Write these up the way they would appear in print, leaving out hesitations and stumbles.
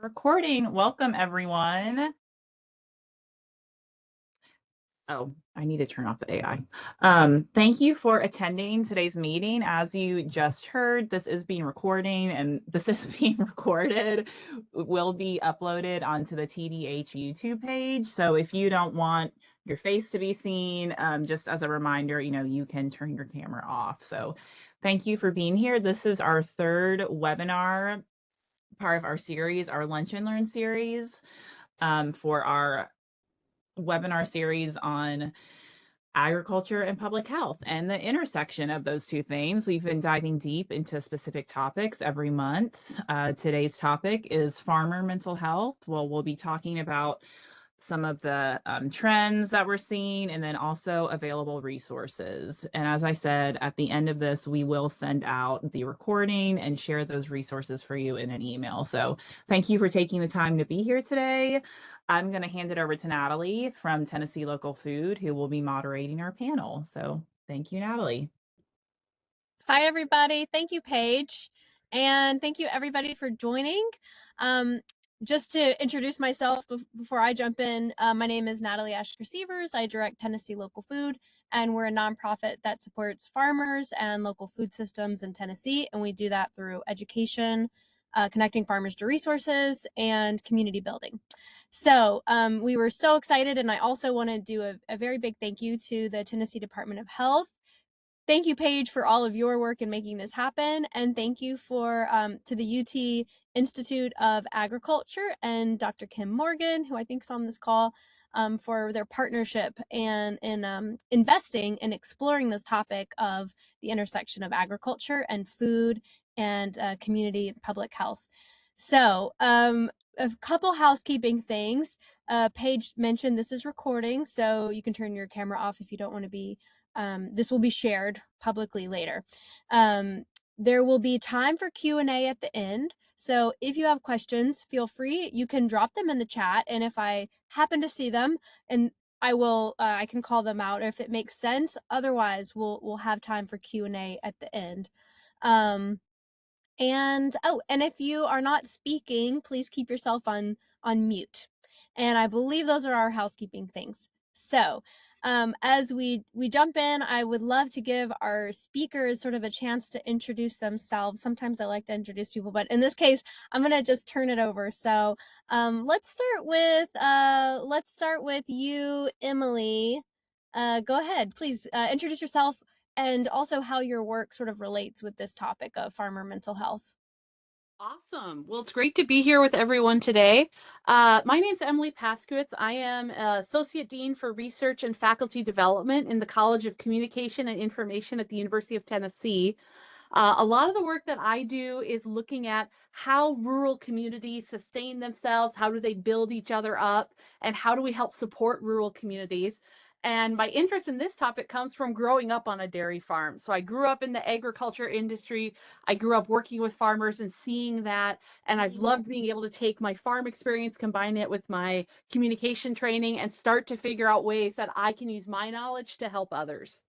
Recording. Welcome, everyone. Oh, I need to turn off the AI. Thank you for attending today's meeting. As you just heard, this is being recording and this is being recorded. It will be uploaded onto the TDH YouTube page. So if you don't want your face to be seen, just as a reminder, you can turn your camera off. So thank you for being here. This is our third webinar, part of our series, our Lunch and Learn series, for our webinar series on agriculture and public health and the intersection of those two things. We've been diving deep into specific topics every month. Today's topic is farmer mental health. Well, we'll be talking about some of the trends that we're seeing, and then also available resources. And as I said, at the end of this, we will send out the recording and share those resources for you in an email. So thank you for taking the time to be here today. I'm going to hand it over to Natalie from Tennessee Local Food, who will be moderating our panel. So thank you, Natalie. Hi, everybody. Thank you, Paige. And thank you, everybody, for joining. Just to introduce myself before I jump in, my name is Natalie Ashker-Sievers. I direct Tennessee Local Food, and we're a nonprofit that supports farmers and local food systems in Tennessee. And we do that through education, connecting farmers to resources, and community building. So we were so excited, and I also want to do a very big thank you to the Tennessee Department of Health. Thank you, Paige, for all of your work in making this happen. And thank you to the UT Institute of Agriculture and Dr. Kim Morgan, who I think is on this call, for their partnership and in investing and exploring this topic of the intersection of agriculture and food and community public health. So a couple housekeeping things. Paige mentioned this is recording, so you can turn your camera off if you don't want to be. This will be shared publicly later. There will be time for Q&A at the end. So if you have questions, feel free. You can drop them in the chat, and if I happen to see them, and I can call them out if it makes sense. Otherwise, we'll have time for Q&A at the end. And if you are not speaking, please keep yourself on mute. And I believe those are our housekeeping things. So as we jump in, I would love to give our speakers sort of a chance to introduce themselves. Sometimes I like to introduce people, but in this case, I'm going to just turn it over. So let's start with you, Emily. Go ahead, please introduce yourself and also how your work sort of relates with this topic of farmer mental health. Awesome. Well, it's great to be here with everyone today. My name's Emily Paskowitz. I am Associate Dean for Research and Faculty Development in the College of Communication and Information at the University of Tennessee. A lot of the work that I do is looking at how rural communities sustain themselves, how do they build each other up, and how do we help support rural communities. And my interest in this topic comes from growing up on a dairy farm. So I grew up in the agriculture industry. I grew up working with farmers and seeing that. And I've loved being able to take my farm experience, combine it with my communication training, and start to figure out ways that I can use my knowledge to help others.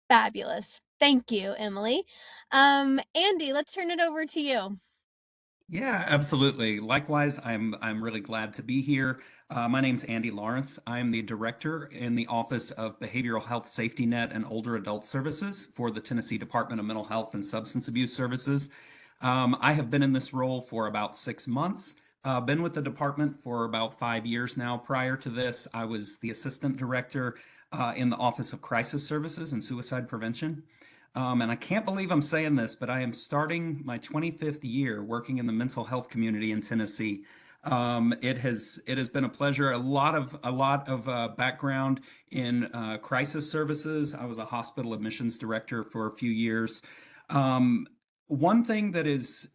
Fabulous. Thank you, Emily. Andy, let's turn it over to you. Yeah, absolutely. Likewise, I'm really glad to be here. My name's Andy Lawrence. I'm the director in the Office of Behavioral Health Safety Net and Older Adult Services for the Tennessee Department of Mental Health and Substance Abuse Services. I have been in this role for about 6 months. Been with the department for about 5 years now. Prior to this, I was the assistant director in the Office of Crisis Services and Suicide Prevention. And I can't believe I'm saying this, but I am starting my 25th year working in the mental health community in Tennessee. It has been a pleasure. A lot of background in crisis services. I was a hospital admissions director for a few years. One thing that is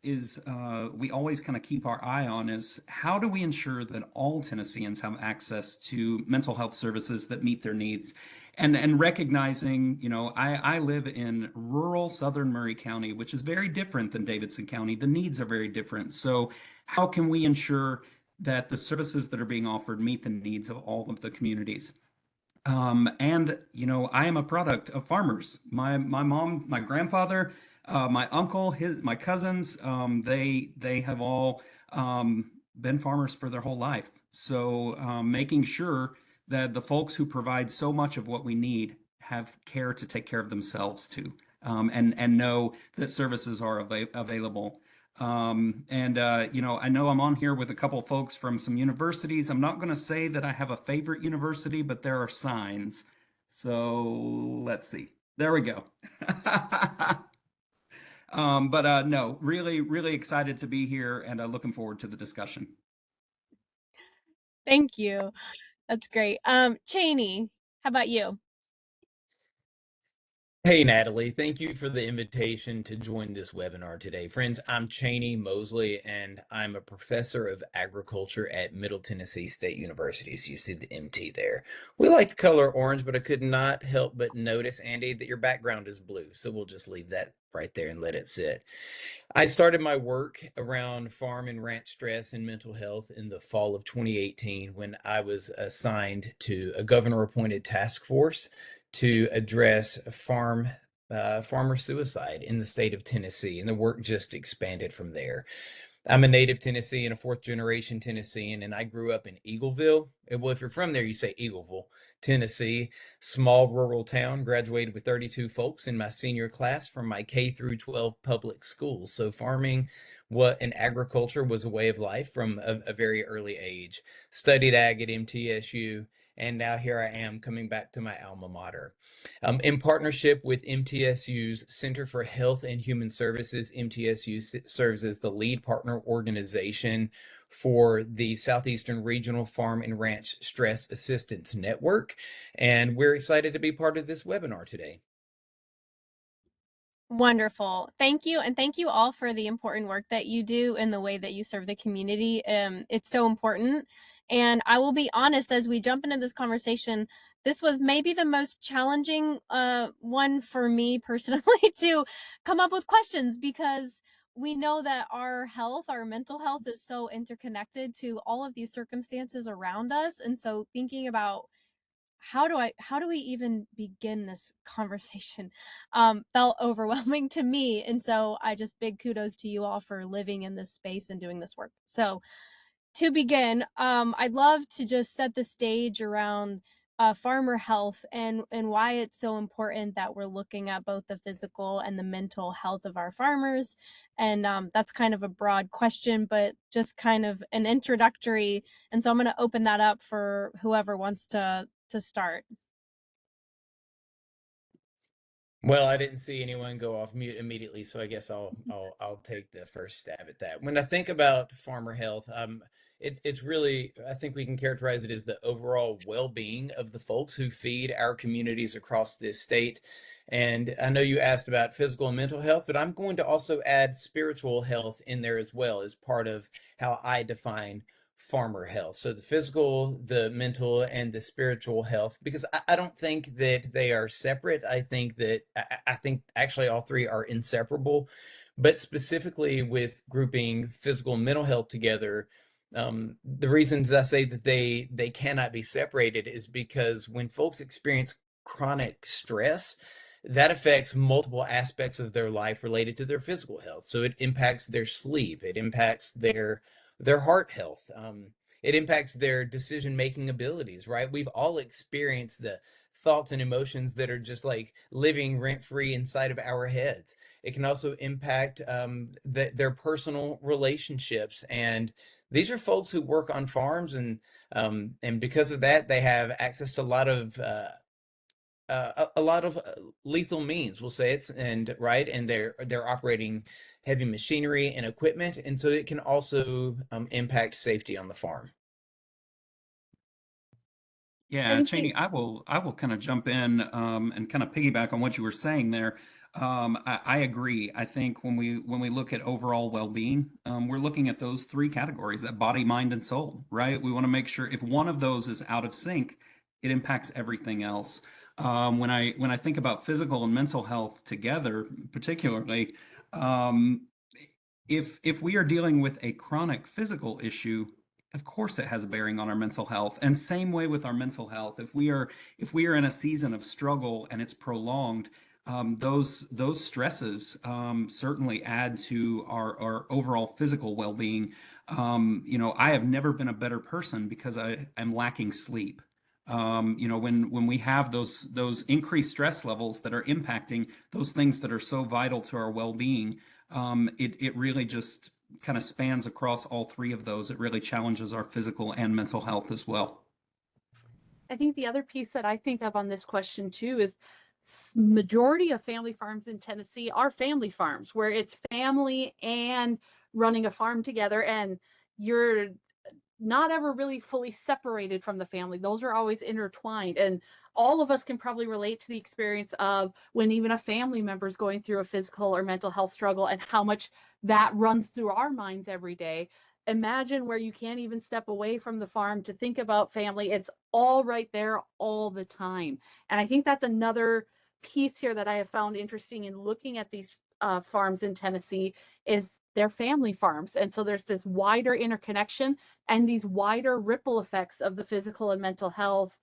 we always kind of keep our eye on is how do we ensure that all Tennesseans have access to mental health services that meet their needs, and recognizing, I live in rural southern Murray County, which is very different than Davidson County. The needs are very different. So how can we ensure that the services that are being offered meet the needs of all of the communities? I am a product of farmers. My mom, my grandfather My uncle, my cousins, they have all been farmers for their whole life. So making sure that the folks who provide so much of what we need have care to take care of themselves too, and know that services are available. I know I'm on here with a couple folks from some universities. I'm not going to say that I have a favorite university, but there are signs. So let's see. There we go. But no, really, really excited to be here and looking forward to the discussion. Thank you. That's great. Cheney, how about you? Hey, Natalie, thank you for the invitation to join this webinar today. Friends, I'm Cheney Mosley, and I'm a professor of agriculture at Middle Tennessee State University. So you see the MT there. We like the color orange, but I could not help but notice, Andy, that your background is blue. So we'll just leave that right there and let it sit. I started my work around farm and ranch stress and mental health in the fall of 2018 when I was assigned to a governor-appointed task force to address farmer suicide in the state of Tennessee, and the work just expanded from there. I'm a native Tennessean, a fourth generation Tennessean, and I grew up in Eagleville. Well, if you're from there, you say Eagleville, Tennessee, small rural town. Graduated with 32 folks in my senior class from my K through 12 public schools. So farming, and agriculture was a way of life from a very early age. Studied ag at MTSU, and now here I am coming back to my alma mater. In partnership with MTSU's Center for Health and Human Services, MTSU serves as the lead partner organization for the Southeastern Regional Farm and Ranch Stress Assistance Network, and we're excited to be part of this webinar today. Wonderful. Thank you. And thank you all for the important work that you do and the way that you serve the community. It's so important. And I will be honest, as we jump into this conversation, this was maybe the most challenging one for me personally to come up with questions, because we know that our health, our mental health is so interconnected to all of these circumstances around us. And so thinking about how do we even begin this conversation felt overwhelming to me. And so I just big kudos to you all for living in this space and doing this work. So to begin, I'd love to just set the stage around farmer health and why it's so important that we're looking at both the physical and the mental health of our farmers. And that's kind of a broad question, but just kind of an introductory. And so I'm going to open that up for whoever wants to start. Well, I didn't see anyone go off mute immediately, so I guess I'll take the first stab at that. When I think about farmer health, it's really, I think we can characterize it as the overall well-being of the folks who feed our communities across this state. And I know you asked about physical and mental health, but I'm going to also add spiritual health in there as well as part of how I define farmer health. So the physical, the mental, and the spiritual health, because I don't think that they are separate. I think actually all three are inseparable, but specifically with grouping physical and mental health together, the reasons I say that they cannot be separated is because when folks experience chronic stress, that affects multiple aspects of their life related to their physical health. So it impacts their sleep, it impacts their heart health. It impacts their decision-making abilities, right? We've all experienced the thoughts and emotions that are just like living rent-free inside of our heads. It can also impact their personal relationships. And these are folks who work on farms, and because of that, they have access to a lot of lethal means, we'll say it's, and right, and they're operating heavy machinery and equipment, and so it can also impact safety on the farm. Yeah, Thank you. Cheney, I will kind of jump in and kind of piggyback on what you were saying there. I agree. I think when we look at overall well-being, we're looking at those three categories: that body, mind, and soul, right? We want to make sure if one of those is out of sync, it impacts everything else. When I think about physical and mental health together, particularly, um, if we are dealing with a chronic physical issue, of course it has a bearing on our mental health. And same way with our mental health. If we are in a season of struggle and it's prolonged, those stresses certainly add to our overall physical well-being. I have never been a better person because I am lacking sleep. When we have those increased stress levels that are impacting those things that are so vital to our well-being, it really just kind of spans across all three of those. It really challenges our physical and mental health as well. I think the other piece that I think of on this question too is majority of family farms in Tennessee are family farms where it's family and running a farm together, and you're not ever really fully separated from the family. Those are always intertwined. And all of us can probably relate to the experience of when even a family member is going through a physical or mental health struggle and how much that runs through our minds every day. Imagine where you can't even step away from the farm to think about family. It's all right there all the time. And I think that's another piece here that I have found interesting in looking at these farms in Tennessee is they're family farms. And so there's this wider interconnection and these wider ripple effects of the physical and mental health.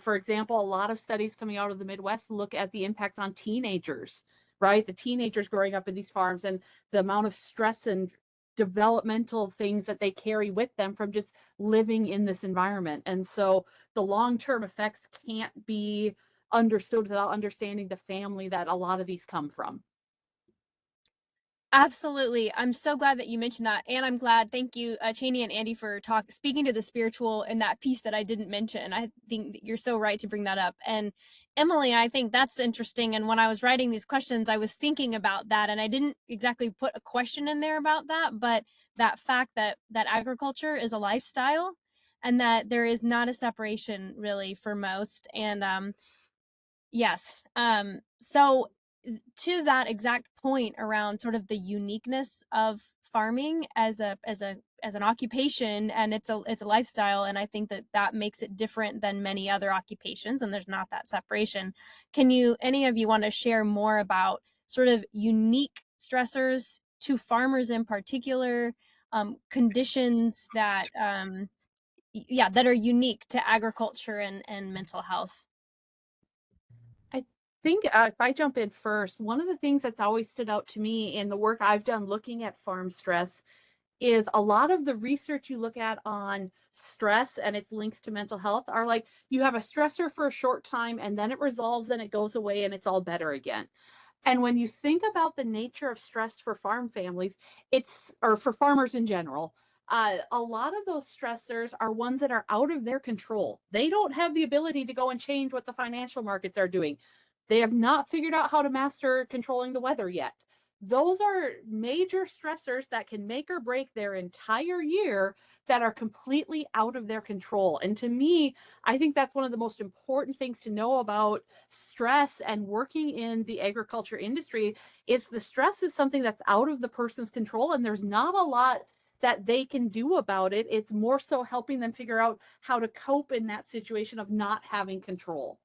For example, a lot of studies coming out of the Midwest look at the impact on teenagers, right? The teenagers growing up in these farms and the amount of stress and developmental things that they carry with them from just living in this environment. And so the long-term effects can't be understood without understanding the family that a lot of these come from. Absolutely. I'm so glad that you mentioned that. And I'm glad, thank you, Cheney and Andy, for speaking to the spiritual and that piece that I didn't mention. I think that you're so right to bring that up. And Emily, I think that's interesting. And when I was writing these questions, I was thinking about that. And I didn't exactly put a question in there about that, but that fact that agriculture is a lifestyle and that there is not a separation really for most. And yes. So to that exact point around sort of the uniqueness of farming as an occupation, and it's a lifestyle, and I think that makes it different than many other occupations, and there's not that separation. Can any of you want to share more about sort of unique stressors to farmers in particular, conditions that that are unique to agriculture and mental health? I think if I jump in first, one of the things that's always stood out to me in the work I've done looking at farm stress is a lot of the research you look at on stress and its links to mental health are like you have a stressor for a short time and then it resolves and it goes away and it's all better again. And when you think about the nature of stress for farm families, or for farmers in general, a lot of those stressors are ones that are out of their control. They don't have the ability to go and change what the financial markets are doing. They have not figured out how to master controlling the weather yet. Those are major stressors that can make or break their entire year that are completely out of their control. And to me, I think that's one of the most important things to know about stress and working in the agriculture industry is the stress is something that's out of the person's control and there's not a lot that they can do about it. It's more so helping them figure out how to cope in that situation of not having control.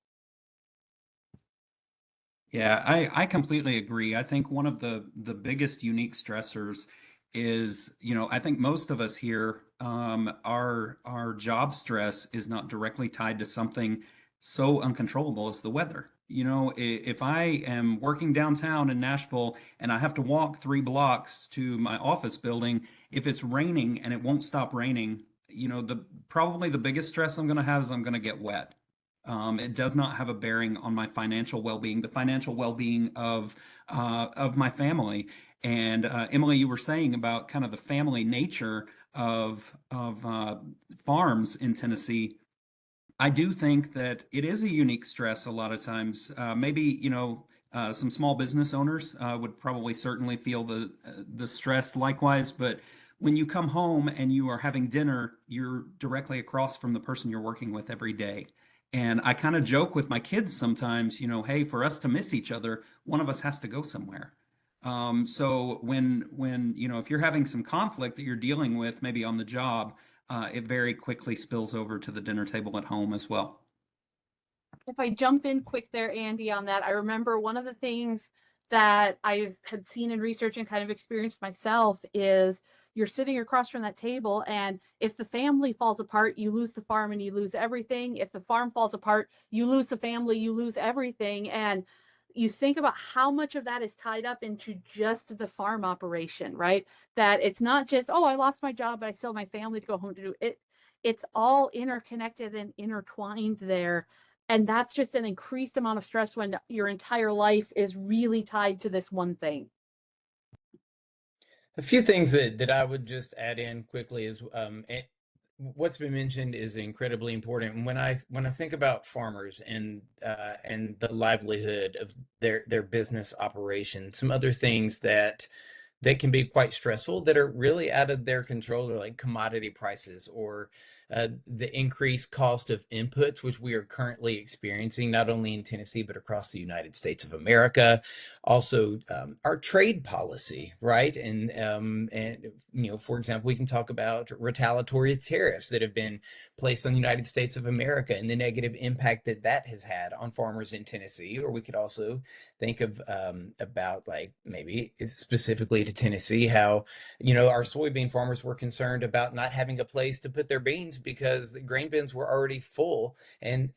Yeah, I completely agree. I think one of the biggest unique stressors is, I think most of us here, our job stress is not directly tied to something so uncontrollable as the weather. If I am working downtown in Nashville and I have to walk 3 blocks to my office building, if it's raining and it won't stop raining, probably the biggest stress I'm going to have is I'm going to get wet. It does not have a bearing on my financial well-being, the financial well-being of my family. And Emily, you were saying about kind of the family nature of farms in Tennessee. I do think that it is a unique stress a lot of times. Maybe, some small business owners would probably certainly feel the stress likewise, but when you come home and you are having dinner, you're directly across from the person you're working with every day. And I kind of joke with my kids sometimes, hey, for us to miss each other, one of us has to go somewhere. So when if you're having some conflict that you're dealing with, maybe on the job, it very quickly spills over to the dinner table at home as well. If I jump in quick there, Andy, on that, I remember one of the things that I had seen in research and kind of experienced myself is you're sitting across from that table, and if the family falls apart, you lose the farm and you lose everything. If the farm falls apart, you lose the family, you lose everything. And you think about how much of that is tied up into just the farm operation, right? That it's not just, oh, I lost my job, but I still have my family to go home to do it. It's all interconnected and intertwined there. And that's just an increased amount of stress when your entire life is really tied to this one thing. A few things that I would just add in quickly is what's been mentioned is incredibly important. And when I think about farmers and the livelihood of their business operation, some other things that can be quite stressful that are really out of their control, or like commodity prices, or the increased cost of inputs, which we are currently experiencing not only in Tennessee but across the United States of America. Also, our trade policy, right? And for example, we can talk about retaliatory tariffs that have been placed on the United States of America and the negative impact that that has had on farmers in Tennessee. Or we could also think of about, like, maybe it's specifically to Tennessee, how our soybean farmers were concerned about not having a place to put their beans because the grain bins were already full, and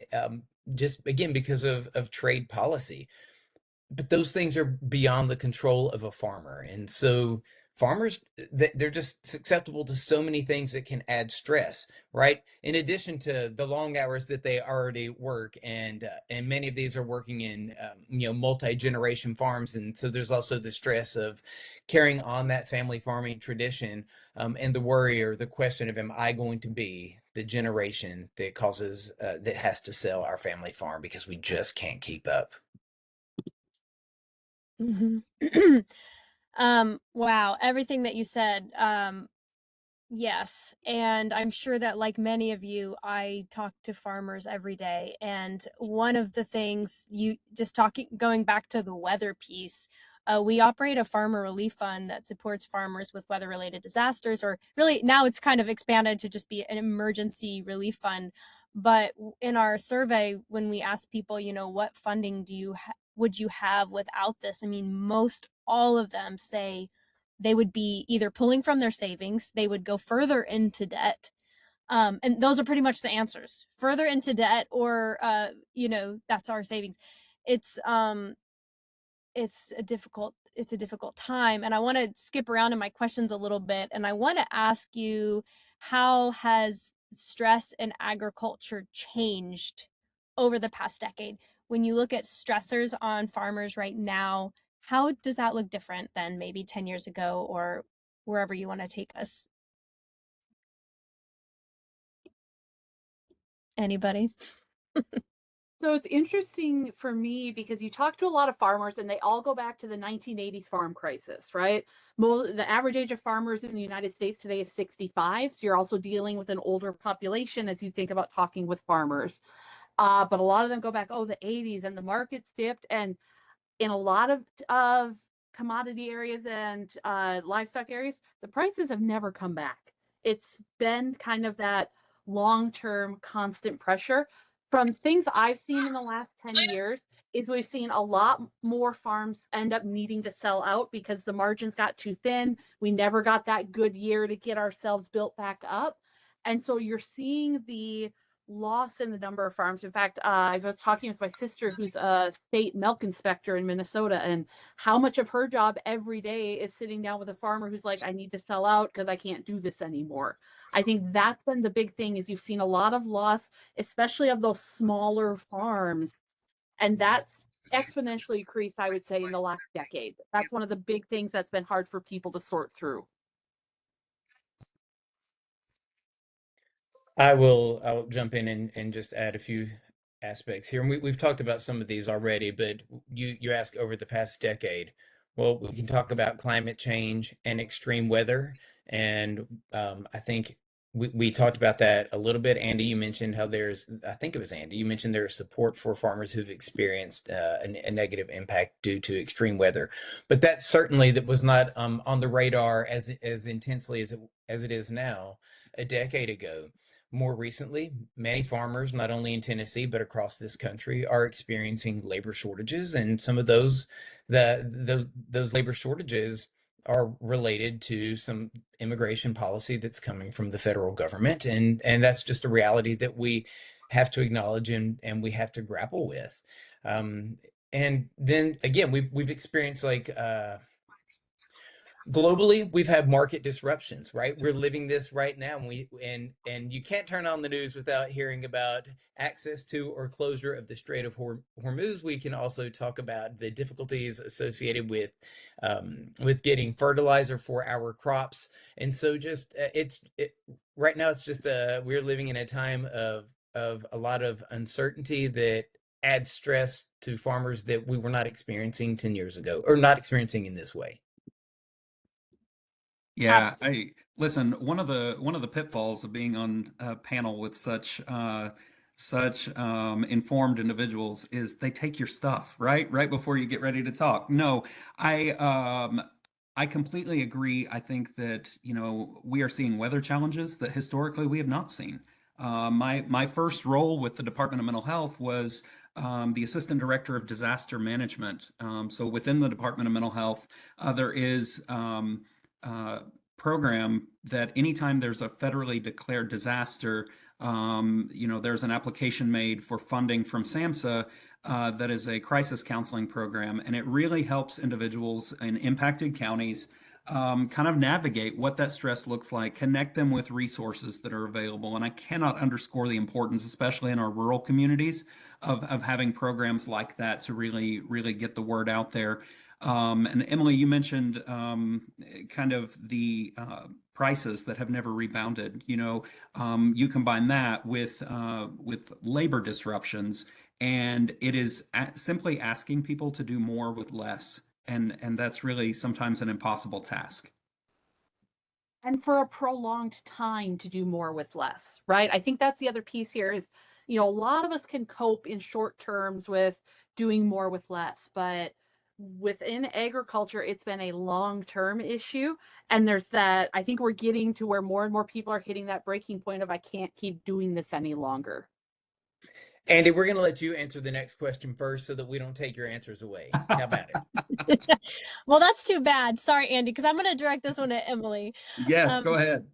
just again because of trade policy. But those things are beyond the control of a farmer, and so farmers, they're just susceptible to so many things that can add stress, right? In addition to the long hours that they already work, and many of these are working in multi-generation farms, and so there's also the stress of carrying on that family farming tradition, and the worry or the question of, am I going to be the generation that that has to sell our family farm because we just can't keep up? Wow, everything that you said. Yes, and I'm sure that, like many of you, I talk to farmers every day. And one of the things, you just talking, going back to the weather piece, we operate a farmer relief fund that supports farmers with weather-related disasters, or really now it's kind of expanded to just be an emergency relief fund. But in our survey, when we ask people, what funding would you have without this? I mean, most all of them say they would be either pulling from their savings, they would go further into debt. And those are pretty much the answers: further into debt, or that's our savings. It's it's a difficult time. And I want to skip around in my questions a little bit, and I want to ask you, how has stress in agriculture changed over the past decade? When you look at stressors on farmers right now, how does that look different than maybe 10 years ago, or wherever you want to take us? Anybody? So it's interesting for me because you talk to a lot of farmers and they all go back to the 1980s farm crisis, right? The average age of farmers in the United States today is 65. So you're also dealing with an older population as you think about talking with farmers. But a lot of them go back, oh, the 80s, and the markets dipped. And in a lot of commodity areas and livestock areas, the prices have never come back. It's been kind of that long-term constant pressure. From things I've seen in the last 10 years is we've seen a lot more farms end up needing to sell out because the margins got too thin. We never got that good year to get ourselves built back up. And so you're seeing the loss in the number of farms. In fact, I was talking with my sister, who's a state milk inspector in Minnesota, and how much of her job every day is sitting down with a farmer who's like, I need to sell out because I can't do this anymore. I think that's been the big thing, is you've seen a lot of loss, especially of those smaller farms. And that's exponentially increased, I would say, in the last decade. That's one of the big things that's been hard for people to sort through. I'll jump in and just add a few aspects here. And we've talked about some of these already, but you ask over the past decade. Well, we can talk about climate change and extreme weather. And I think we talked about that a little bit. Andy, you mentioned how I think it was Andy, you mentioned there's support for farmers who've experienced a negative impact due to extreme weather. But that was not on the radar as intensely as it is now a decade ago. More recently, many farmers, not only in Tennessee but across this country, are experiencing labor shortages, and some of those labor shortages are related to some immigration policy that's coming from the federal government, and that's just a reality that we have to acknowledge and we have to grapple with. and then again, we've experienced like globally, we've had market disruptions, right? We're living this right now, and and you can't turn on the news without hearing about access to or closure of the Strait of Hormuz. We can also talk about the difficulties associated with getting fertilizer for our crops, and so just right now it's just we're living in a time of a lot of uncertainty that adds stress to farmers that we were not experiencing 10 years ago, or not experiencing in this way. Yeah, Absolutely. I listen, one of the pitfalls of being on a panel with such informed individuals is they take your stuff, right? Right before you get ready to talk. No, I completely agree. I think that, we are seeing weather challenges that historically we have not seen. My first role with the Department of Mental Health was the Assistant Director of Disaster Management. So within the Department of Mental Health, there is uh, program that anytime there's a federally declared disaster, there's an application made for funding from SAMHSA that is a crisis counseling program, and it really helps individuals in impacted counties kind of navigate what that stress looks like, connect them with resources that are available. And I cannot underscore the importance, especially in our rural communities, of having programs like that to really, really get the word out there. And Emily, you mentioned kind of the prices that have never rebounded. You combine that with labor disruptions, and it is simply asking people to do more with less, and that's really sometimes an impossible task. And for a prolonged time to do more with less, right? I think that's the other piece here is, a lot of us can cope in short terms with doing more with less, but within agriculture, it's been a long-term issue. And there's that, I think we're getting to where more and more people are hitting that breaking point of, I can't keep doing this any longer. Andy, we're going to let you answer the next question first so that we don't take your answers away. How about it? Well, that's too bad. Sorry, Andy, because I'm going to direct this one to Emily. Yes, Um, go ahead.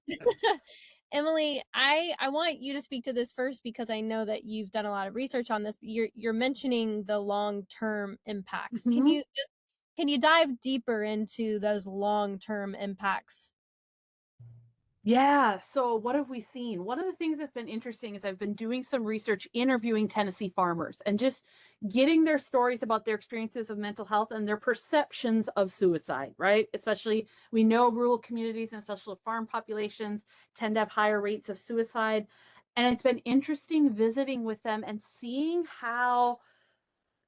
Emily, I want you to speak to this first because I know that you've done a lot of research on this. You're mentioning the long-term impacts. Mhm. Can you dive deeper into those long-term impacts? Yeah. So what have we seen? One of the things that's been interesting is I've been doing some research interviewing Tennessee farmers and just getting their stories about their experiences of mental health and their perceptions of suicide, right? Especially we know rural communities and especially farm populations tend to have higher rates of suicide. And it's been interesting visiting with them and seeing how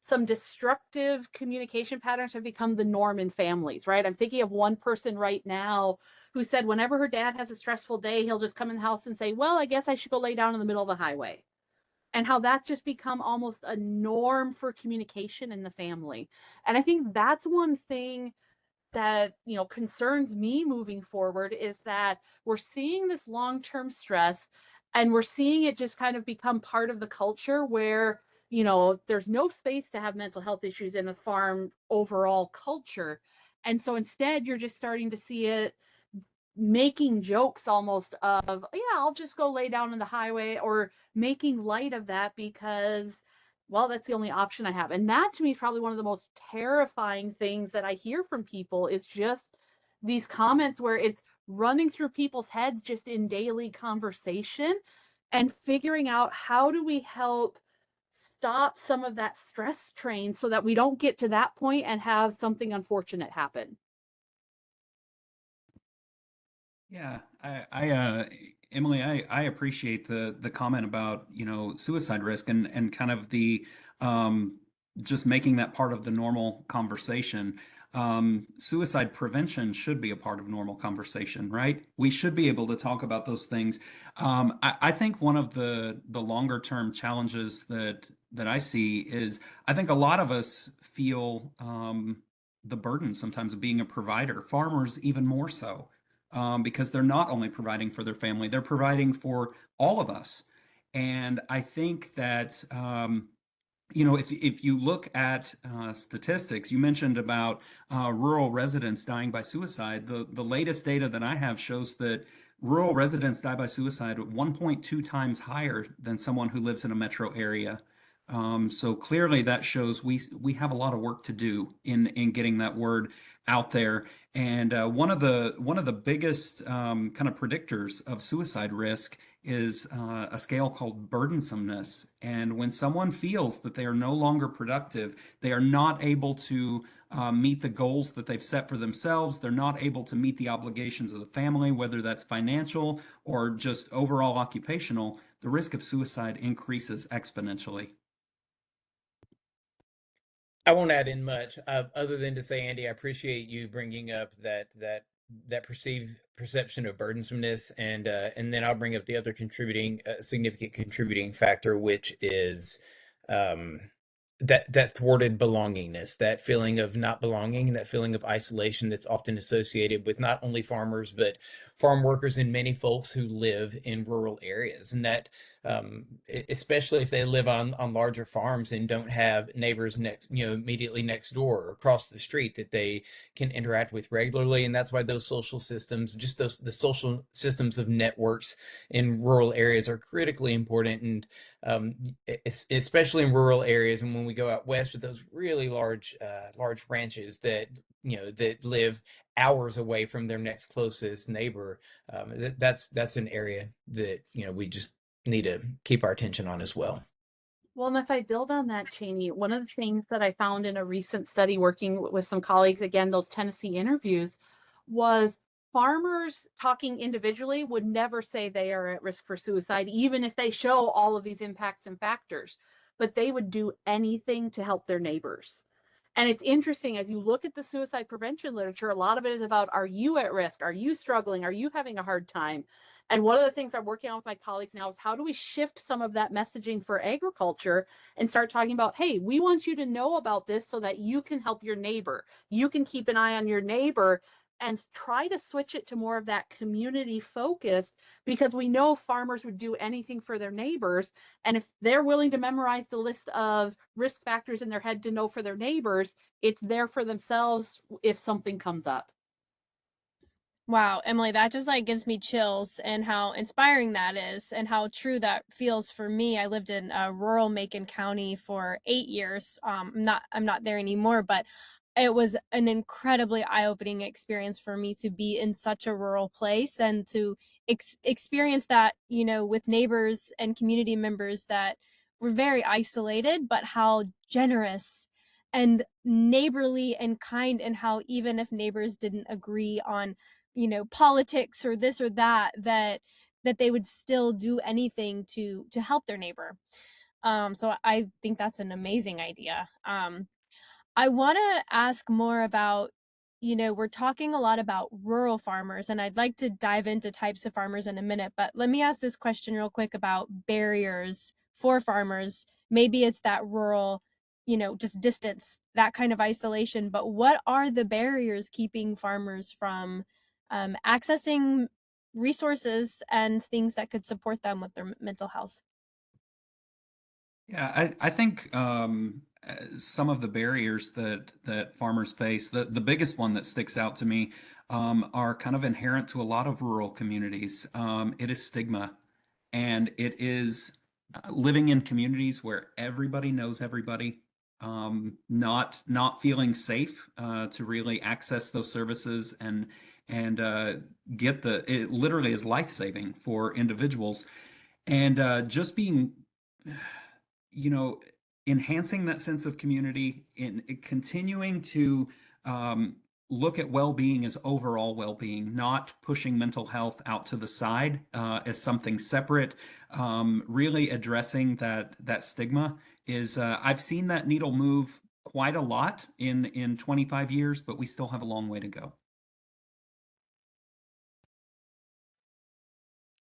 some destructive communication patterns have become the norm in families, right? I'm thinking of one person right now who said whenever her dad has a stressful day, he'll just come in the house and say, well, I guess I should go lay down in the middle of the highway. And how that's just become almost a norm for communication in the family. And I think that's one thing that concerns me moving forward is that we're seeing this long-term stress and we're seeing it just kind of become part of the culture where there's no space to have mental health issues in the farm overall culture. And so instead you're just starting to see it making jokes almost of, yeah, I'll just go lay down on the highway, or making light of that because, well, that's the only option I have. And that to me is probably one of the most terrifying things that I hear from people is just these comments where it's running through people's heads just in daily conversation and figuring out how do we help stop some of that stress train so that we don't get to that point and have something unfortunate happen. Yeah, Emily, I appreciate the comment about, suicide risk and kind of the um, just making that part of the normal conversation. Suicide prevention should be a part of normal conversation, right? We should be able to talk about those things. I think one of the longer term challenges that I see is I think a lot of us feel the burden sometimes of being a provider, farmers even more so because they're not only providing for their family, they're providing for all of us. And I think that, if you look at statistics, you mentioned about rural residents dying by suicide. The latest data that I have shows that rural residents die by suicide 1.2 times higher than someone who lives in a metro area. So clearly that shows we have a lot of work to do in getting that word out there. And one of the biggest kind of predictors of suicide risk is a scale called burdensomeness. And when someone feels that they are no longer productive, they are not able to meet the goals that they've set for themselves. They're not able to meet the obligations of the family, whether that's financial or just overall occupational, the risk of suicide increases exponentially. I won't add in much, other than to say, Andy, I appreciate you bringing up that perceived perception of burdensomeness, and then I'll bring up the other contributing significant contributing factor, which is um, that thwarted belongingness, that feeling of not belonging, that feeling of isolation that's often associated with not only farmers but farm workers and many folks who live in rural areas, and that especially if they live on larger farms and don't have neighbors next, immediately next door or across the street that they can interact with regularly. And that's why those social systems, just the social systems of networks in rural areas, are critically important. And especially in rural areas, and when we go out west with those really large ranches that that live hours away from their next closest neighbor, that's an area that we just need to keep our attention on as well. Well, and if I build on that, Cheney, one of the things that I found in a recent study working with some colleagues, again, those Tennessee interviews, was farmers talking individually would never say they are at risk for suicide, even if they show all of these impacts and factors, but they would do anything to help their neighbors. And it's interesting as you look at the suicide prevention literature, a lot of it is about, are you at risk? Are you struggling? Are you having a hard time? And one of the things I'm working on with my colleagues now is how do we shift some of that messaging for agriculture and start talking about, hey, we want you to know about this so that you can help your neighbor. You can keep an eye on your neighbor and try to switch it to more of that community focus, because we know farmers would do anything for their neighbors. And if they're willing to memorize the list of risk factors in their head to know for their neighbors, it's there for themselves if something comes up. Wow, Emily, that just like gives me chills, and how inspiring that is and how true that feels for me. I lived in rural Macon County for 8 years. I'm not there anymore, but it was an incredibly eye-opening experience for me to be in such a rural place and to experience that, with neighbors and community members that were very isolated, but how generous and neighborly and kind, and how even if neighbors didn't agree on politics or this or that they would still do anything to help their neighbor. So I think that's an amazing idea. I want to ask more about, we're talking a lot about rural farmers, and I'd like to dive into types of farmers in a minute, but let me ask this question real quick about barriers for farmers. Maybe it's that rural, just distance, that kind of isolation, but what are the barriers keeping farmers from accessing resources and things that could support them with their mental health? Yeah, I think some of the barriers that farmers face, the biggest one that sticks out to me, are kind of inherent to a lot of rural communities. It is stigma, and it is living in communities where everybody knows everybody, not feeling safe to really access those services and get it literally is life-saving for individuals, and just being you know, enhancing that sense of community, in continuing to um, look at well-being as overall well-being, not pushing mental health out to the side as something separate. Really addressing that stigma is I've seen that needle move quite a lot in 25 years, but we still have a long way to go.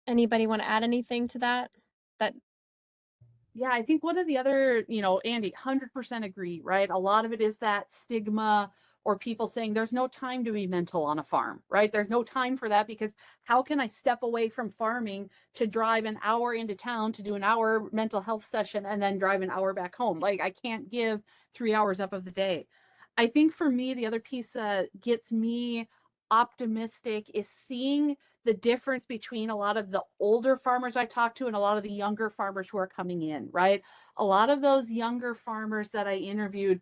Anybody want to add anything to that? That Yeah, I think one of the other, Andy, 100% agree, right? A lot of it is that stigma or people saying there's no time to be mental on a farm, right? There's no time for that because how can I step away from farming to drive an hour into town to do an hour mental health session and then drive an hour back home? Like I can't give 3 hours up of the day. I think for me, the other piece that gets me optimistic is seeing the difference between a lot of the older farmers I talked to and a lot of the younger farmers who are coming in, right? A lot of those younger farmers that I interviewed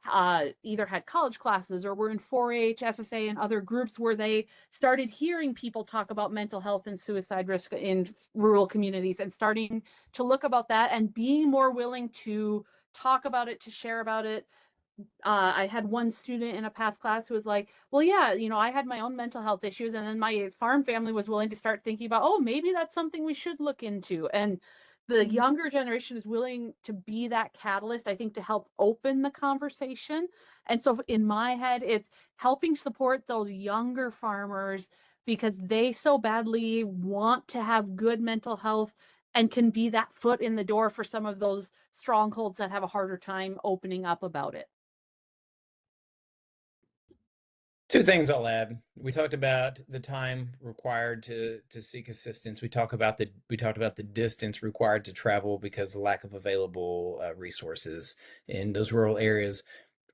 either had college classes or were in 4-H, FFA, and other groups where they started hearing people talk about mental health and suicide risk in rural communities and starting to look about that and being more willing to talk about it, to share about it. I had one student in a past class who was like, well, yeah, I had my own mental health issues. And then my farm family was willing to start thinking about, oh, maybe that's something we should look into. And the younger generation is willing to be that catalyst, I think, to help open the conversation. And so in my head, it's helping support those younger farmers because they so badly want to have good mental health and can be that foot in the door for some of those strongholds that have a harder time opening up about it. Two things I'll add. We talked about the time required to seek assistance. We talked about the distance required to travel because of the lack of available resources in those rural areas.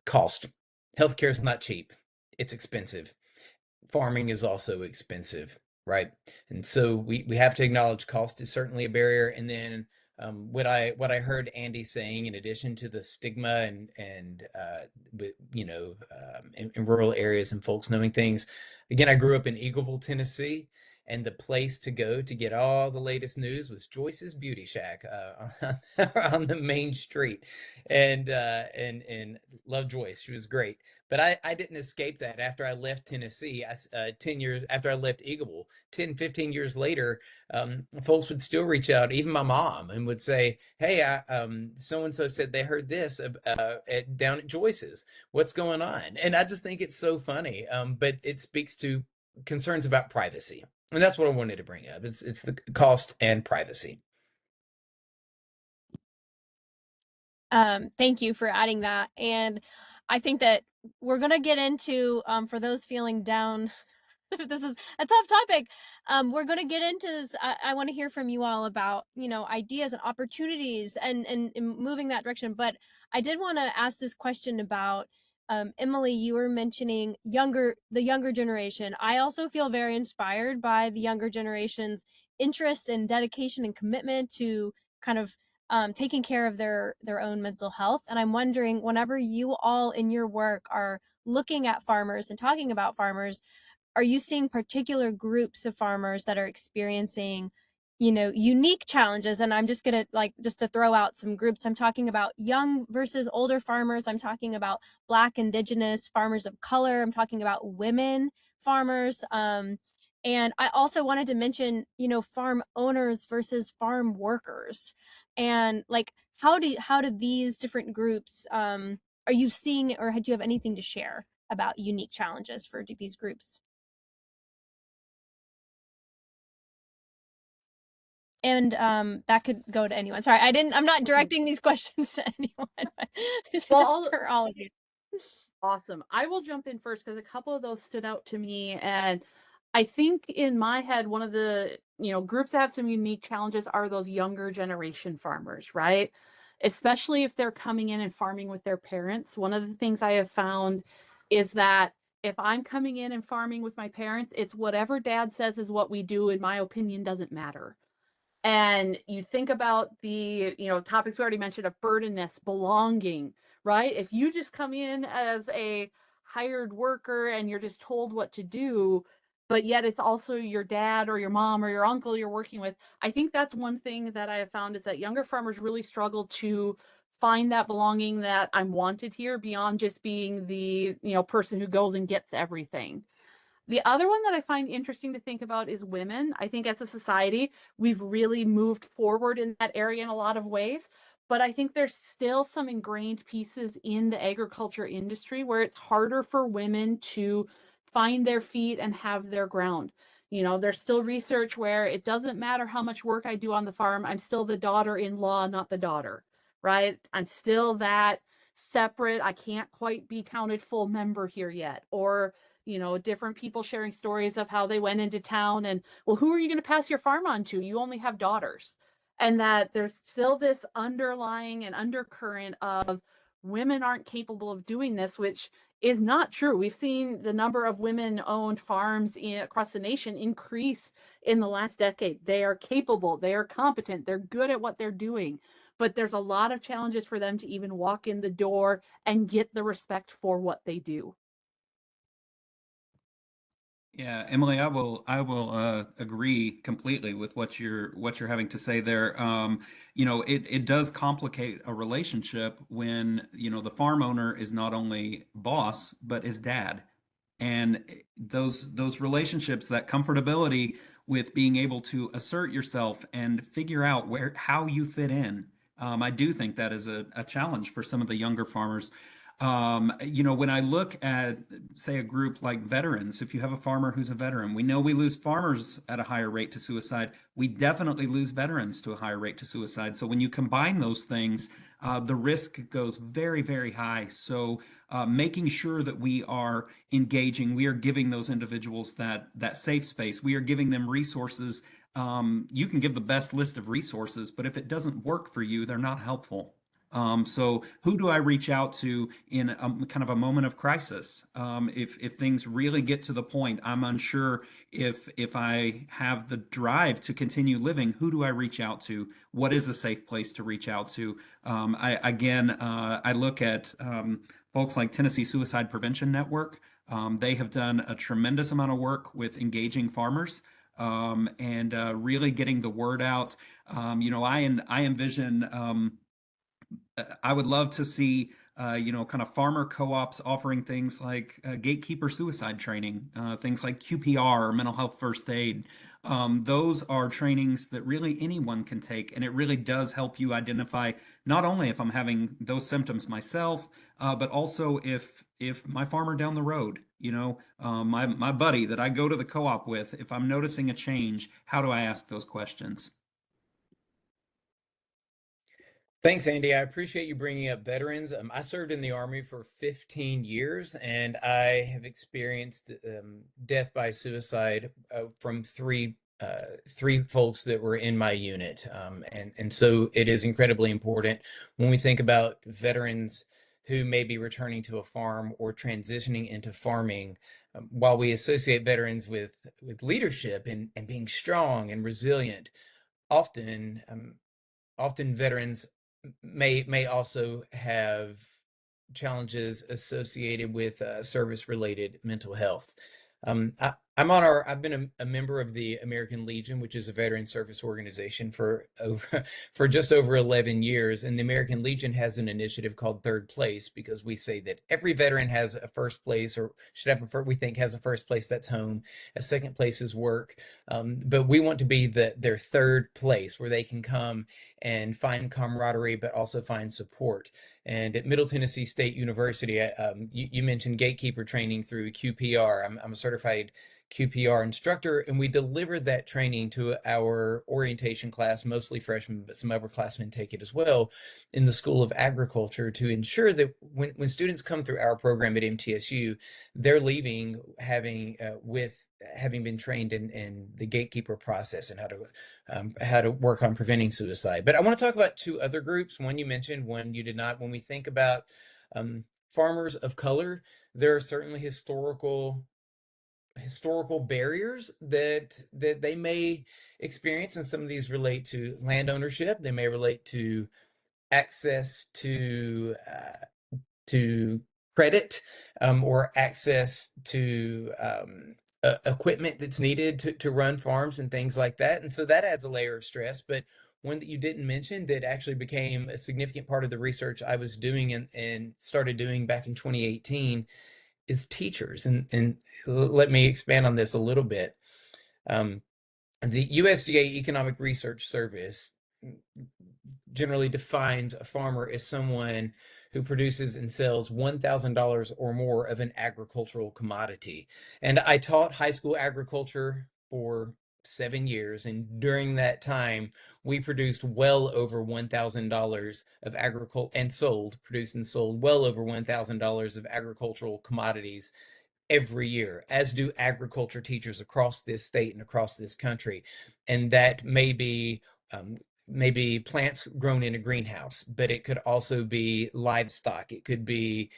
Cost. Healthcare is not cheap. It's expensive. Farming is also expensive, right? And so we have to acknowledge cost is certainly a barrier. And then what I heard Andy saying, in addition to the stigma and in rural areas and folks knowing things. Again, I grew up in Eagleville, Tennessee, and the place to go to get all the latest news was Joyce's Beauty Shack on the main street, and love Joyce. She was great. But I didn't escape that after I left Tennessee. 10 years after I left Eagleville, 10, 15 years later, folks would still reach out, even my mom, and would say, hey, so-and-so said they heard this down at Joyce's. What's going on? And I just think it's so funny. But it speaks to concerns about privacy. And that's what I wanted to bring up. It's the cost and privacy. Thank you for adding that. And I think that we're going to get into, for those feeling down, this is a tough topic. We're going to get into this. I want to hear from you all about, ideas and opportunities and moving that direction. But I did want to ask this question about, Emily, you were mentioning the younger generation. I also feel very inspired by the younger generation's interest and dedication and commitment to kind of taking care of their own mental health. And I'm wondering, whenever you all in your work are looking at farmers and talking about farmers, are you seeing particular groups of farmers that are experiencing, unique challenges? And I'm just gonna just to throw out some groups. I'm talking about young versus older farmers. I'm talking about Black, Indigenous, farmers of color. I'm talking about women farmers. And I also wanted to mention, farm owners versus farm workers, and how do these different groups, are you seeing, or do you have anything to share about unique challenges for these groups? And that could go to anyone. Sorry, I'm not directing these questions to anyone, but these are just for all of you. Awesome. I will jump in first because a couple of those stood out to me. And I think in my head, one of the, groups that have some unique challenges are those younger generation farmers, right? Especially if they're coming in and farming with their parents. One of the things I have found is that if I'm coming in and farming with my parents, it's whatever dad says is what we do. In my opinion, doesn't matter. And you think about the, topics we already mentioned of burdenness, belonging, right? If you just come in as a hired worker and you're just told what to do, but yet it's also your dad or your mom or your uncle you're working with, I think that's one thing that I have found is that younger farmers really struggle to find that belonging, that I'm wanted here, beyond just being the, person who goes and gets everything. The other one that I find interesting to think about is women. I think as a society, we've really moved forward in that area in a lot of ways, but I think there's still some ingrained pieces in the agriculture industry where it's harder for women to find their feet and have their ground. There's still research where it doesn't matter how much work I do on the farm, I'm still the daughter-in-law, not the daughter, right? I'm still that separate, I can't quite be counted full member here yet. Or different people sharing stories of how they went into town and, well, who are you going to pass your farm on to? You only have daughters. And that there's still this underlying and undercurrent of women aren't capable of doing this, which is not true. We've seen the number of women-owned farms across the nation increase in the last decade. They are capable, they are competent, they're good at what they're doing, but there's a lot of challenges for them to even walk in the door and get the respect for what they do. Yeah, Emily, I will agree completely with what you're having to say there. It does complicate a relationship when, the farm owner is not only boss, but is dad. And those relationships, that comfortability with being able to assert yourself and figure out how you fit in. I do think that is a challenge for some of the younger farmers. When I look at, say, a group like veterans, if you have a farmer who's a veteran, we know we lose farmers at a higher rate to suicide. We definitely lose veterans to a higher rate to suicide. So when you combine those things, the risk goes very, very high. So making sure that we are engaging, we are giving those individuals that safe space. We are giving them resources. You can give the best list of resources, but if it doesn't work for you, they're not helpful. So who do I reach out to in a kind of a moment of crisis? If things really get to the point, I'm unsure if I have the drive to continue living, who do I reach out to? What is a safe place to reach out to? I look at folks like Tennessee Suicide Prevention Network. They have done a tremendous amount of work with engaging farmers. And really getting the word out. I envision I would love to see, kind of farmer co-ops offering things like gatekeeper suicide training, things like QPR or mental health first aid. Those are trainings that really anyone can take, and it really does help you identify not only if I'm having those symptoms myself, but also if my farmer down the road, my buddy that I go to the co-op with, if I'm noticing a change, how do I ask those questions? Thanks, Andy. I appreciate you bringing up veterans. I served in the Army for 15 years, and I have experienced death by suicide from three folks that were in my unit. And so it is incredibly important when we think about veterans who may be returning to a farm or transitioning into farming. While we associate veterans with leadership and being strong and resilient, often often veterans may also have challenges associated with service-related mental health. I've been a member of the American Legion, which is a veteran service organization for just over 11 years. And the American Legion has an initiative called Third Place, because we say that every veteran has a first place, or should have we think has a first place, that's home. A second place is work. But we want to be their third place where they can come and find camaraderie, but also find support. And at Middle Tennessee State University, you mentioned gatekeeper training through QPR. I'm a certified QPR instructor, and we deliver that training to our orientation class, mostly freshmen, but some upperclassmen take it as well, in the School of Agriculture, to ensure that when students come through our program at MTSU, they're leaving having been trained in the gatekeeper process and how to work on preventing suicide. But I want to talk about two other groups. One you mentioned, one you did not. When we think about farmers of color, there are certainly historical barriers that they may experience, and some of these relate to land ownership. They may relate to access to credit, or access to equipment that's needed to run farms and things like that. And so that adds a layer of stress. But one that you didn't mention that actually became a significant part of the research I was doing and started doing back in 2018 is teachers. And let me expand on this a little bit. The USDA Economic Research Service generally defines a farmer as someone who produces and sells $1,000 or more of an agricultural commodity. And I taught high school agriculture for 7 years, and during that time, we produced well over $1,000 of agriculture and produced and sold well over $1,000 of agricultural commodities every year, as do agriculture teachers across this state and across this country. And that may be maybe plants grown in a greenhouse, but it could also be livestock. It could be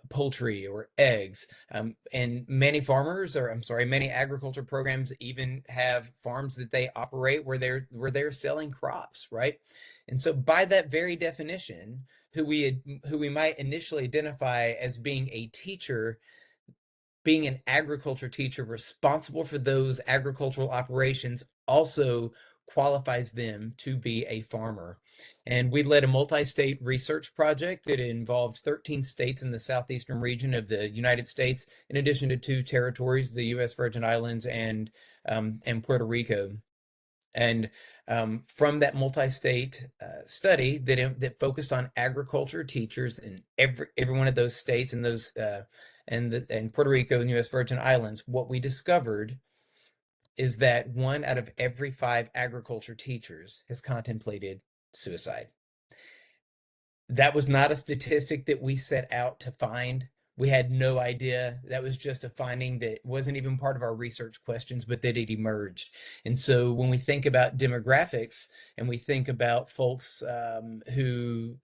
poultry or eggs. And many farmers, or I'm sorry, many agriculture programs even have farms that they operate where they're selling crops, right? And so by that very definition, who we might initially identify as being a teacher, being an agriculture teacher responsible for those agricultural operations, also qualifies them to be a farmer. And we led a multi-state research project that involved 13 states in the southeastern region of the United States, in addition to 2 territories, the U.S. Virgin Islands and Puerto Rico. And from that multi-state study that focused on agriculture teachers in every one of those states and those and Puerto Rico and U.S. Virgin Islands, what we discovered is that 1 out of every 5 agriculture teachers has contemplated suicide. That was not a statistic that we set out to find. We had no idea. That was just a finding that wasn't even part of our research questions, but that it emerged. And so when we think about demographics and we think about folks who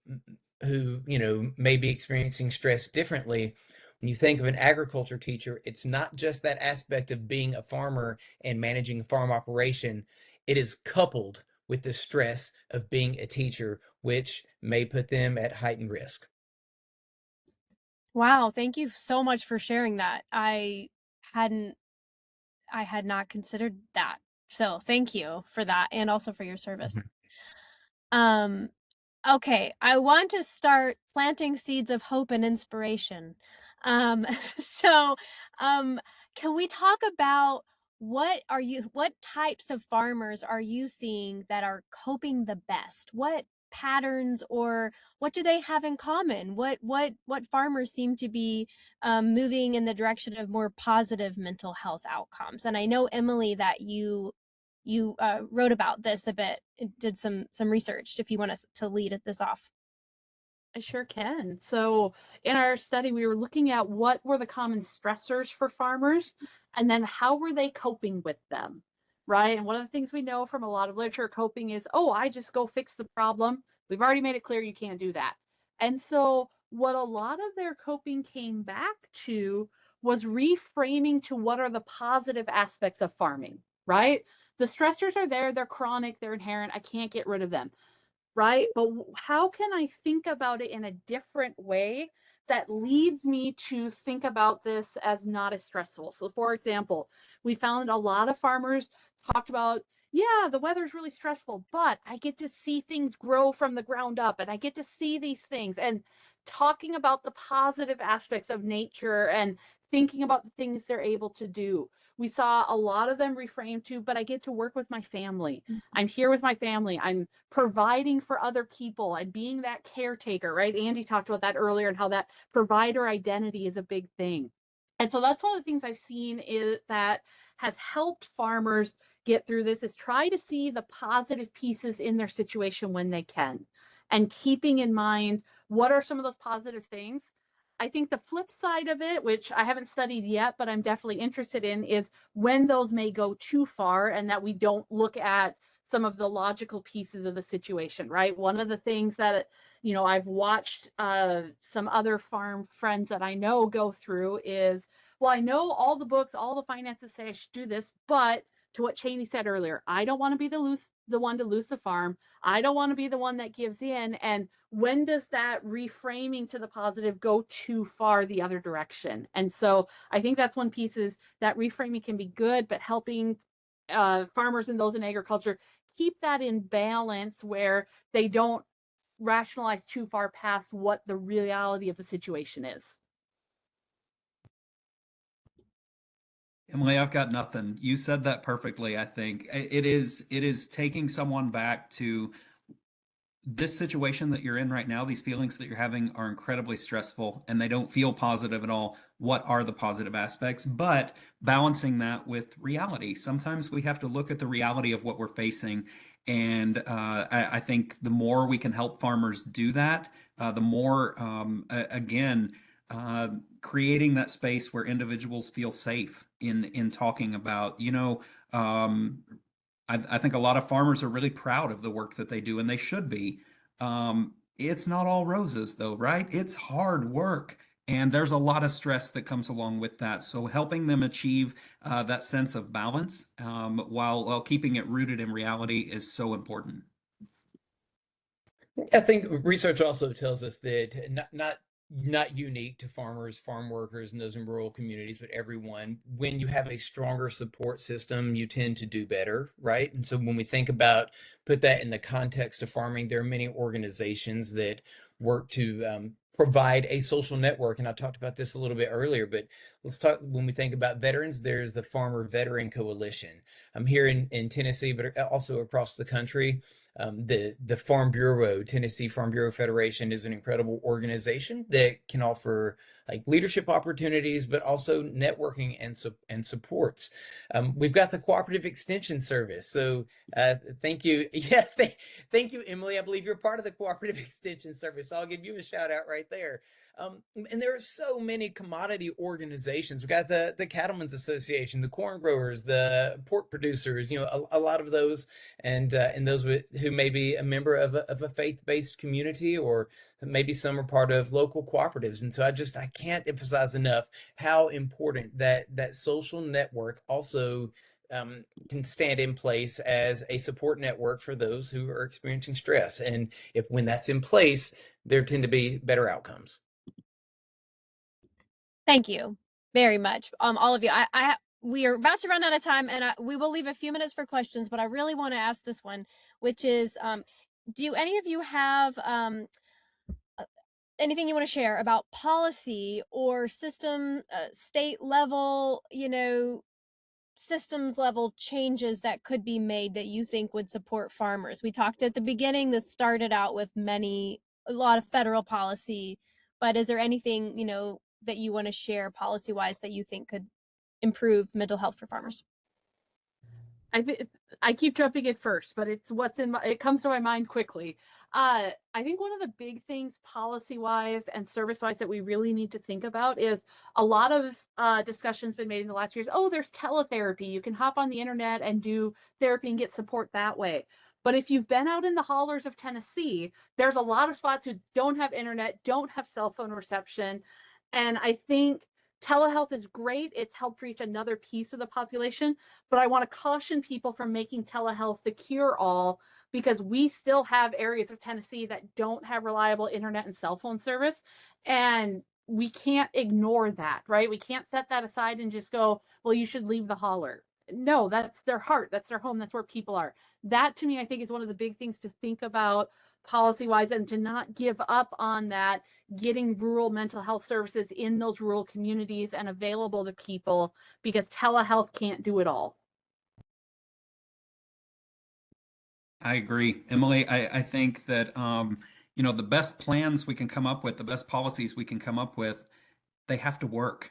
may be experiencing stress differently, when you think of an agriculture teacher, it's not just that aspect of being a farmer and managing a farm operation. It is coupled with the stress of being a teacher, which may put them at heightened risk. Wow, thank you so much for sharing that. Hadn't I had not considered that. So thank you for that and also for your service. Um, okay, I want to start planting seeds of hope and inspiration. So, um, can we talk about what types of farmers are you seeing that are coping the best? What patterns or what do they have in common? What farmers seem to be moving in the direction of more positive mental health outcomes? And I know, Emily, that you wrote about this a bit, did some research. If you want us to lead this off. I sure can. So in our study, we were looking at what were the common stressors for farmers, and then how were they coping with them, right? And one of the things we know from a lot of literature, coping is, oh, I just go fix the problem. We've already made it clear you can't do that. And so what a lot of their coping came back to was reframing to what are the positive aspects of farming, right? The stressors are there, they're chronic, they're inherent, I can't get rid of them, right? But how can I think about it in a different way that leads me to think about this as not as stressful? So, for example, we found a lot of farmers talked about, yeah, the weather's really stressful, but I get to see things grow from the ground up and I get to see these things, and talking about the positive aspects of nature and thinking about the things they're able to do. We saw a lot of them reframe to, but I get to work with my family. I'm here with my family. I'm providing for other people and being that caretaker, right? Andy talked about that earlier and how that provider identity is a big thing. And so that's one of the things I've seen is that has helped farmers get through this is try to see the positive pieces in their situation when they can, and keeping in mind what are some of those positive things. I think the flip side of it, which I haven't studied yet, but I'm definitely interested in, is when those may go too far and that we don't look at some of the logical pieces of the situation, right? One of the things that, I've watched some other farm friends that I know go through is, well, I know all the books, all the finances say I should do this, but to what Cheney said earlier, I don't want to be the one to lose the farm. I don't want to be the one that gives in. And when does that reframing to the positive go too far the other direction? And so I think that's one piece is that reframing can be good, but helping farmers and those in agriculture keep that in balance where they don't rationalize too far past what the reality of the situation is. Emily, I've got nothing. You said that perfectly, I think. It is taking someone back to this situation that you're in right now. These feelings that you're having are incredibly stressful and they don't feel positive at all. What are the positive aspects? But balancing that with reality. Sometimes we have to look at the reality of what we're facing. And I think the more we can help farmers do that, the more, again, creating that space where individuals feel safe in talking about, um, I think a lot of farmers are really proud of the work that they do, and they should be. It's not all roses, though, right? It's hard work, and there's a lot of stress that comes along with that. So helping them achieve that sense of balance while keeping it rooted in reality is so important. I think research also tells us that not unique to farmers, farm workers, and those in rural communities, but everyone. When you have a stronger support system, you tend to do better, right? And so when we think about put that in the context of farming, there are many organizations that work to provide a social network. And I talked about this a little bit earlier, but let's talk when we think about veterans, there's the Farmer Veteran Coalition. I'm here in Tennessee, but also across the country. The Farm Bureau, Tennessee Farm Bureau Federation, is an incredible organization that can offer like leadership opportunities, but also networking and supports. We've got the Cooperative Extension Service. So thank you. Yeah, thank you, Emily. I believe you're part of the Cooperative Extension Service. So I'll give you a shout out right there. And there are so many commodity organizations. We've got the Cattlemen's Association, the corn growers, the pork producers, a lot of those, and those who may be a member of a faith-based community, or maybe some are part of local cooperatives. And so I can't emphasize enough how important that social network also can stand in place as a support network for those who are experiencing stress. And when that's in place, there tend to be better outcomes. Thank you very much, all of you. We are about to run out of time, and we will leave a few minutes for questions, but I really want to ask this one, which is, do any of you have anything you want to share about policy or system, state level, systems level changes that could be made that you think would support farmers? We talked at the beginning, this started out with a lot of federal policy, but is there anything, that you want to share policy wise that you think could improve mental health for farmers? I keep jumping in first, but it's it comes to my mind quickly. I think one of the big things policy wise and service wise that we really need to think about is a lot of discussions been made in the last years. Oh, there's teletherapy. You can hop on the internet and do therapy and get support that way. But if you've been out in the hollers of Tennessee, there's a lot of spots who don't have internet, don't have cell phone reception. And I think telehealth is great. It's helped reach another piece of the population, but I want to caution people from making telehealth the cure-all, because we still have areas of Tennessee that don't have reliable internet and cell phone service, and we can't ignore that, right? We can't set that aside and just go, well, you should leave the holler. No, that's their heart, that's their home, that's where people are. That to me, I think, is one of the big things to think about policy wise, and to not give up on that, getting rural mental health services in those rural communities and available to people, because telehealth can't do it all. I agree, Emily. I think that the best plans we can come up with, the best policies we can come up with, they have to work.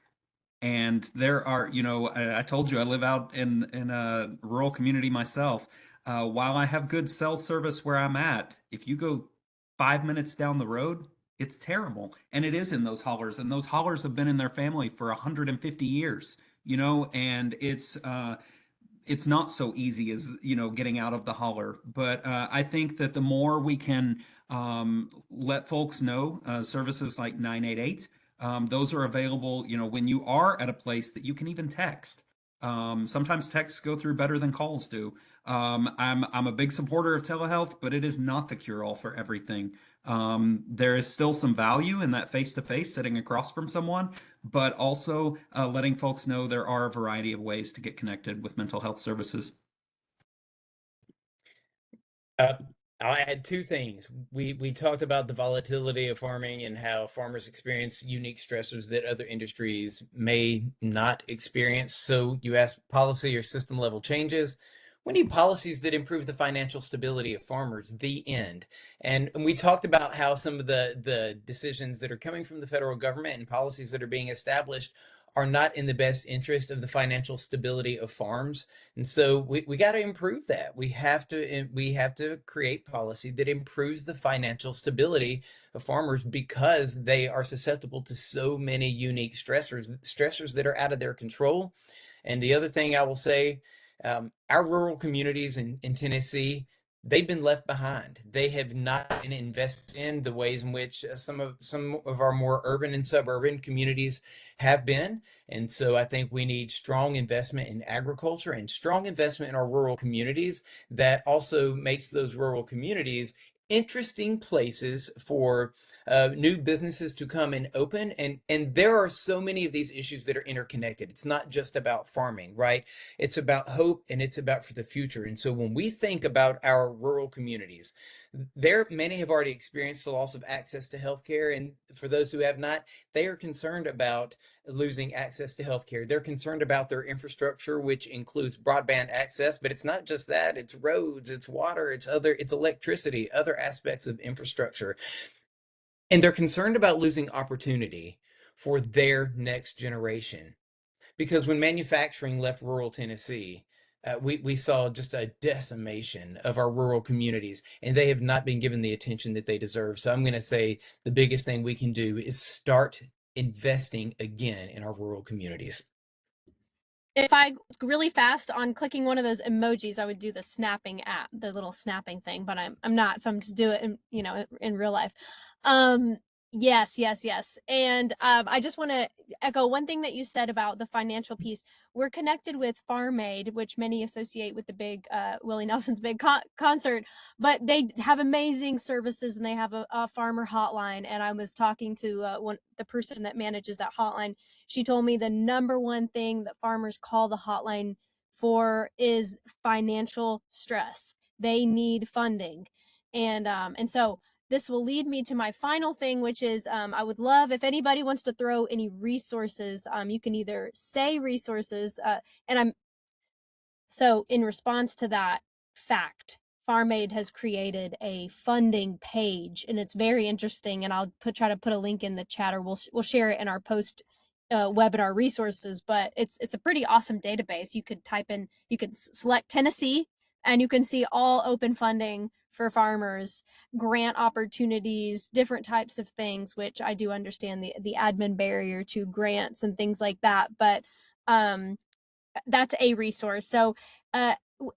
And there are, I told you I live out in a rural community myself. While I have good cell service where I'm at, if you go 5 minutes down the road, it's terrible. And it is in those hollers, and those hollers have been in their family for 150 years, and it's not so easy as getting out of the holler. But I think that the more we can let folks know, services like 988, those are available when you are at a place that you can even text. Sometimes texts go through better than calls do. I'm a big supporter of telehealth, but it is not the cure all for everything. There is still some value in that face to face, sitting across from someone, but also letting folks know there are a variety of ways to get connected with mental health services. Uh, I'll add two things. We talked about the volatility of farming and how farmers experience unique stressors that other industries may not experience. So you asked policy or system level changes. We need policies that improve the financial stability of farmers, the end. And we talked about how some of the decisions that are coming from the federal government and policies that are being established are not in the best interest of the financial stability of farms. And so we got to improve that. We have to create policy that improves the financial stability of farmers, because they are susceptible to so many unique stressors that are out of their control. And the other thing I will say, Our rural communities in Tennessee, they've been left behind. They have not been invested in the ways in which some of our more urban and suburban communities have been. And so I think we need strong investment in agriculture and strong investment in our rural communities that also makes those rural communities interesting places for new businesses to come and open. And there are so many of these issues that are interconnected. It's not just about farming, right? It's about hope and it's about for the future. And so when we think about our rural communities, there many have already experienced the loss of access to healthcare. And for those who have not, they are concerned about losing access to healthcare. They're concerned about their infrastructure, which includes broadband access, but it's not just that, it's roads, it's water, it's electricity, other aspects of infrastructure. And they're concerned about losing opportunity for their next generation. Because when manufacturing left rural Tennessee, we saw just a decimation of our rural communities, and they have not been given the attention that they deserve. So I'm going to say the biggest thing we can do is start investing again in our rural communities. If I was really fast on clicking one of those emojis, I would do the snapping app, the little snapping thing, but I'm not, so I'm just do it in real life. Yes, yes, yes. And I just want to echo one thing that you said about the financial piece. We're connected with Farm Aid, which many associate with the big Willie Nelson's big concert, but they have amazing services and they have a farmer hotline. And I was talking to the person that manages that hotline. She told me the number one thing that farmers call the hotline for is financial stress. They need funding. And so this will lead me to my final thing, which is I would love if anybody wants to throw any resources. You can either say resources, so in response to that fact, Farm Aid has created a funding page, and it's very interesting. And I'll try to put a link in the chat, or we'll share it in our post webinar resources. But it's a pretty awesome database. You could type in, you could select Tennessee, and you can see all open funding for farmers, grant opportunities, different types of things. Which I do understand the admin barrier to grants and things like that, but that's a resource. So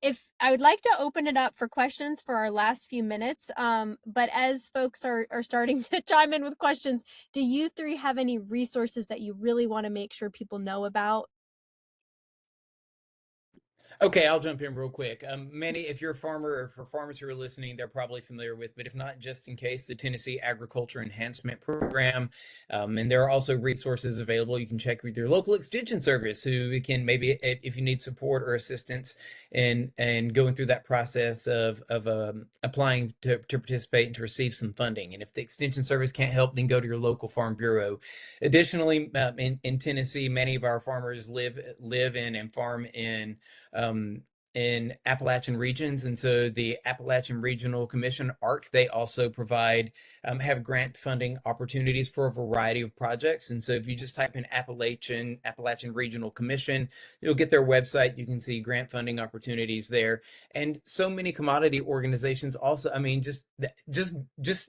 if I would like to open it up for questions for our last few minutes, but as folks are starting to chime in with questions, do you three have any resources that you really want to make sure people know about? Okay, I'll jump in real quick. If you're a farmer, or for farmers who are listening, they're probably familiar with, but if not, just in case, the Tennessee Agriculture Enhancement Program. And there are also resources available. You can check with your local extension service, who can maybe, if you need support or assistance in going through that process of applying to participate and to receive some funding. And if the extension service can't help, then go to your local farm bureau. Additionally, in Tennessee, many of our farmers live in and farm in Appalachian regions. And so the Appalachian Regional Commission, ARC, they also provide, have grant funding opportunities for a variety of projects. And so if you just type in Appalachian Regional Commission, you'll get their website. You can see grant funding opportunities there. And so many commodity organizations also, I mean, just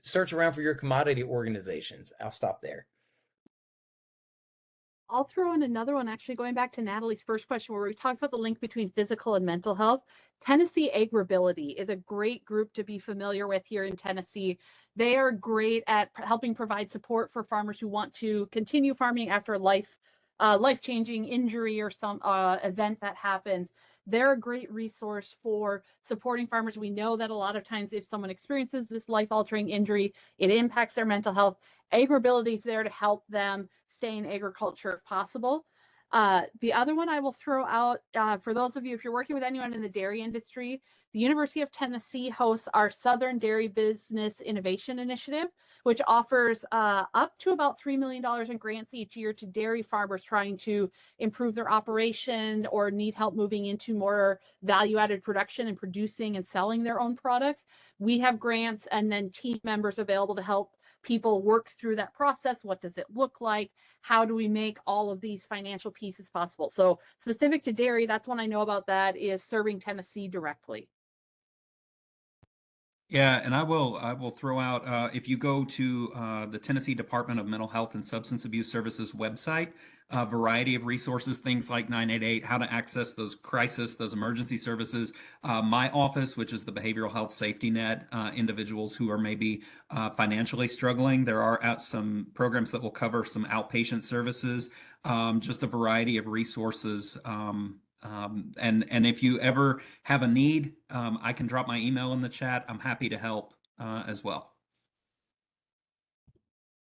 search around for your commodity organizations. I'll stop there. I'll throw in another one, actually, going back to Natalie's first question, where we talked about the link between physical and mental health. Tennessee Agribility is a great group to be familiar with here in Tennessee. They are great at helping provide support for farmers who want to continue farming after a life-changing injury or some event that happens. They're a great resource for supporting farmers. We know that a lot of times if someone experiences this life-altering injury, it impacts their mental health. Agribility is there to help them stay in agriculture if possible. The other one I will throw out for those of you, if you're working with anyone in the dairy industry, the University of Tennessee hosts our Southern Dairy Business Innovation Initiative, which offers up to about $3 million in grants each year to dairy farmers trying to improve their operation or need help moving into more value-added production and producing and selling their own products. We have grants and then team members available to help people work through that process. What does it look like? How do we make all of these financial pieces possible? So specific to dairy, that's one I know about that is serving Tennessee directly. Yeah, and I will throw out if you go to the Tennessee Department of Mental Health and Substance Abuse Services website, a variety of resources, things like 988, how to access those crisis, those emergency services. My office, which is the Behavioral Health Safety Net, individuals who are maybe financially struggling. There are some programs that will cover some outpatient services, just a variety of resources. And if you ever have a need, I can drop my email in the chat. I'm happy to help as well.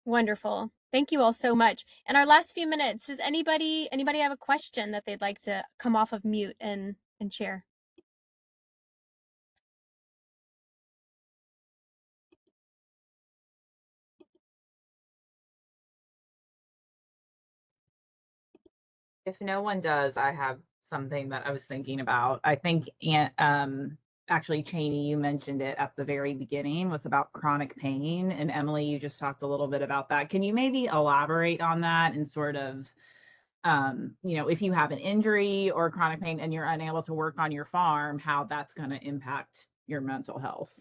Wonderful. Thank you all so much. In our last few minutes, does anybody have a question that they'd like to come off of mute and share? If no one does, I have something that I was thinking about. I think, actually, Cheney, you mentioned it at the very beginning, was about chronic pain. And Emily, you just talked a little bit about that. Can you maybe elaborate on that and sort of, if you have an injury or chronic pain and you're unable to work on your farm, how that's going to impact your mental health?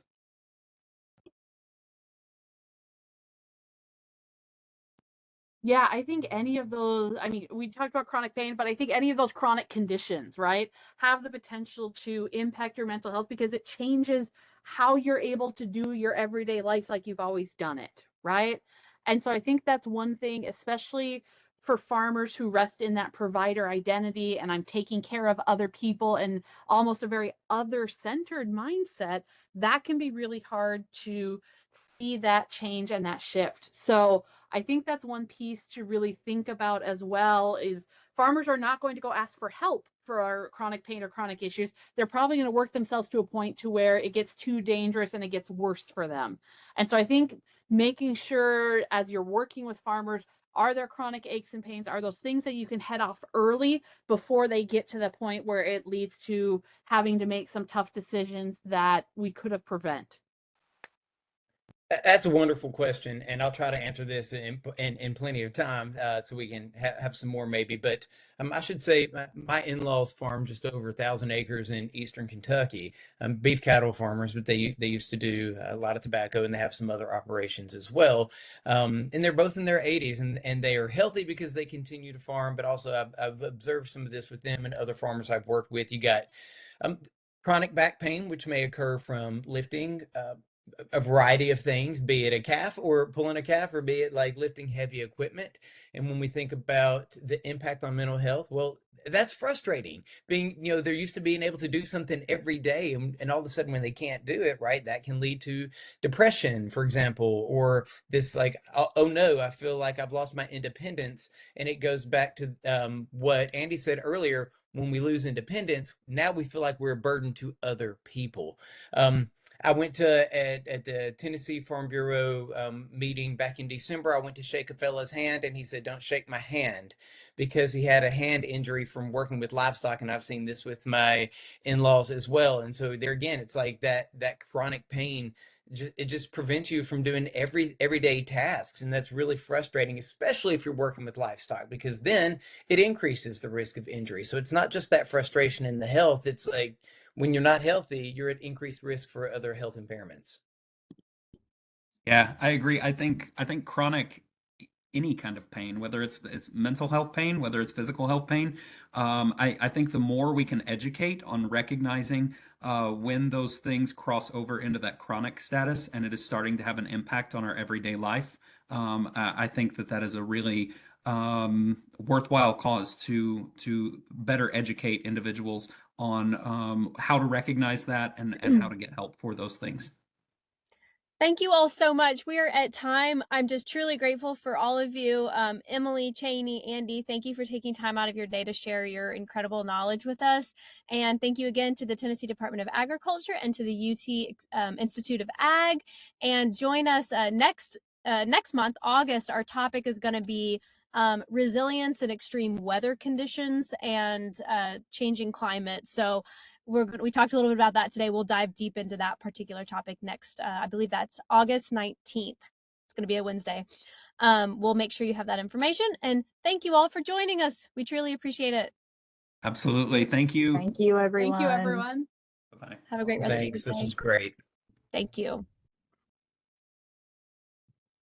Yeah, I think any of those, I mean, we talked about chronic pain, but I think any of those chronic conditions, right, have the potential to impact your mental health because it changes how you're able to do your everyday life like you've always done it, right? And so I think that's one thing, especially for farmers who rest in that provider identity and I'm taking care of other people and almost a very other-centered mindset, that can be really hard to see that change and that shift. So I think that's one piece to really think about as well is farmers are not going to go ask for help for our chronic pain or chronic issues. They're probably going to work themselves to a point to where it gets too dangerous and it gets worse for them. And so I think making sure as you're working with farmers, are there chronic aches and pains? Are those things that you can head off early before they get to the point where it leads to having to make some tough decisions that we could have prevented? That's a wonderful question, and I'll try to answer this in plenty of time, so we can have some more maybe. But I should say my in-laws farm just over 1,000 acres in eastern Kentucky. Beef cattle farmers, but they used to do a lot of tobacco, and they have some other operations as well. And they're both in their 80s, and they are healthy because they continue to farm. But also, I've observed some of this with them and other farmers I've worked with. You got um, chronic back pain, which may occur from lifting. A variety of things, be it a calf or pulling a calf, or be it like lifting heavy equipment. And when we think about the impact on mental health, well, that's frustrating. They're used to being able to do something every day, and all of a sudden when they can't do it, right, that can lead to depression, for example, or this like, oh no, I feel like I've lost my independence. And it goes back to what Andy said earlier. When we lose independence, now we feel like we're a burden to other people. I went to at the Tennessee Farm Bureau meeting back in December. I went to shake a fella's hand, and he said, "Don't shake my hand," because he had a hand injury from working with livestock, and I've seen this with my in-laws as well. And so there again, it's like that chronic pain. It just prevents you from doing everyday tasks, and that's really frustrating, especially if you're working with livestock, because then it increases the risk of injury. So it's not just that frustration in the health; it's like when you're not healthy, you're at increased risk for other health impairments. Yeah, I agree. I think chronic any kind of pain, whether it's mental health pain, whether it's physical health pain, I think the more we can educate on recognizing when those things cross over into that chronic status and it is starting to have an impact on our everyday life, I think that is a really worthwhile cause to better educate individuals on how to recognize that and how to get help for those things. Thank you all so much. We are at time. I'm just truly grateful for all of you. Emily, Cheney, Andy, thank you for taking time out of your day to share your incredible knowledge with us. And thank you again to the Tennessee Department of Agriculture and to the UT Institute of Ag. And join us next month, August. Our topic is going to be resilience in extreme weather conditions and changing climate. So we talked a little bit about that today. We'll dive deep into that particular topic next. I believe that's August 19th. It's going to be a Wednesday. We'll make sure you have that information. And thank you all for joining us. We truly appreciate it. Absolutely. Thank you. Thank you, everyone. Thank you, everyone. Bye-bye. Have a great rest Thanks. of your This day. was great. Thank you.